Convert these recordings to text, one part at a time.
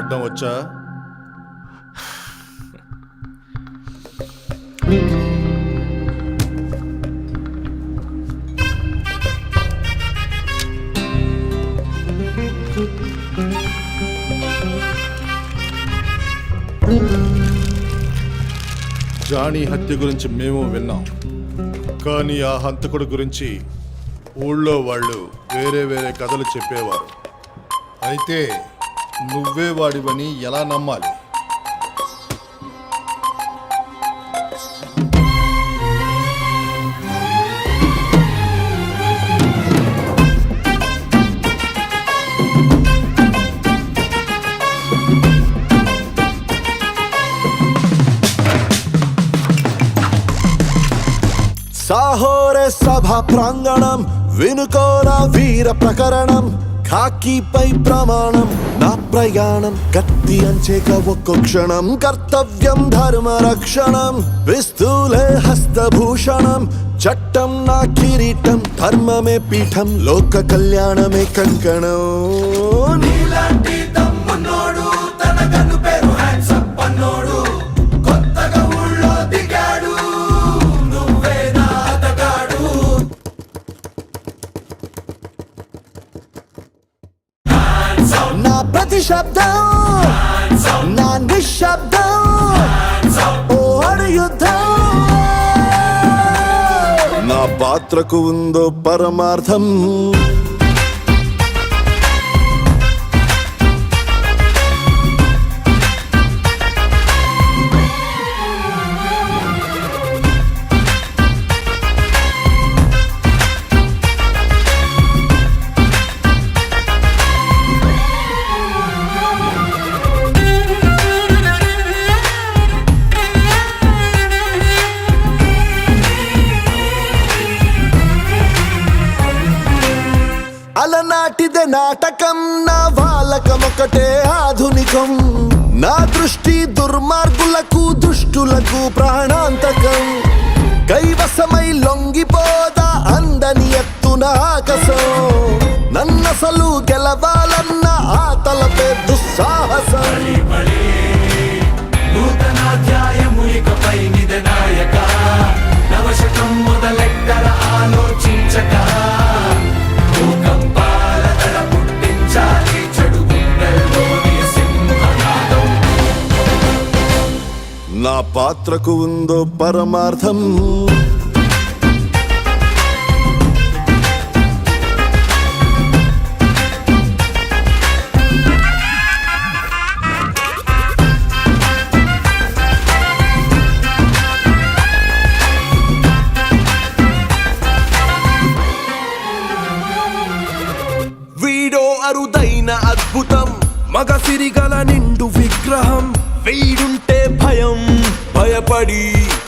ఆడడం వచ్చా? జానీ హత్య గురించి మేము విన్నాం, కానీ ఆ హంతకుడు గురించి ఊళ్ళో వాళ్ళు వేరే వేరే కథలు చెప్పేవారు. అయితే నువ్వే వాడివని ఎలా నమ్మాలి? సాహోరే సభా ప్రాంగణం, వినుకోన వీర ప్రకరణం, ఖాకీపై ప్రమాణం, నా ప్రయాణం కత్తి అంచేక ఒక్కో క్షణం, కర్తవ్యం ధర్మ రక్షణం, పిస్తూలే హస్తభూషణం, చట్టం నా కిరీటం, ధర్మమే పీఠం, లోక కళ్యాణమే కంకణం. నీలాంటి తమ్మునోడు తన గను పేరు హ్యాండ్సప్ అన్నోడు, కొత్తగా ఊళ్ళో దిగాడు, నువ్వే నా అతగాడు. నా ప్రతి శబ్దం నా నిశ్శబ్దం, ఓ అడు యుద్ధం, నా పాత్రకు ఉందో పరమార్థం. అలనాటిదే నాటకం, నా వాలకం ఒకటే ఆధునికం, నా దృష్టి దుర్మార్గులకు దుష్టులకు ప్రాణాంతకం, కైవసమై లొంగిపోదా అందని ఎత్తున ఆకాశం, నన్నసలు గెలవాలన్న ఆ తలపే దుస్సాహసం. నూతనాధ్యాయము ఇకపై నిదనాయక, నవశకం మొదలెట్టర ఆలోచించక, నా పాత్రకు ఉందో పరమార్థం. వీడో అరుదైన అద్భుతం, మగ సిరిగల నిండు విగ్రహం, వీడుంటే భయం భయపడి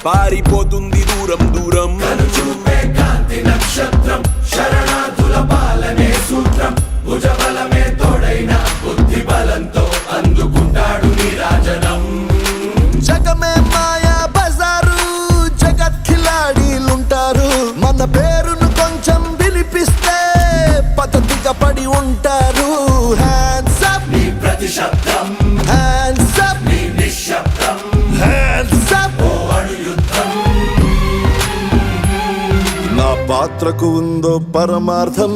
పారిపోతుంది దూరం దూరం. చూపే కాంతి నక్షత్రం, శరణార్థుల పాలనే సూత్రం, భుజబలమే తోడైన బుద్ధి బలంతో అందుకుంటాడు నీరాజనం. జగమే మాయా బజారు, జగత్ ఖిలాడీలుంటారు, మన పేరును కొంచెం వినిపిస్తే పద్ధతిగా పడి ఉంటారు. హ్యాండ్స్ అప్ నీ ప్రతి శబ్దం, హ్యాండ్స్ అప్ నీ నిశ్శబ్దం, హ్యాండ్స్ అప్ ఓ అడు యుద్ధం. నా పాత్రకు ఉందో పరమార్థం.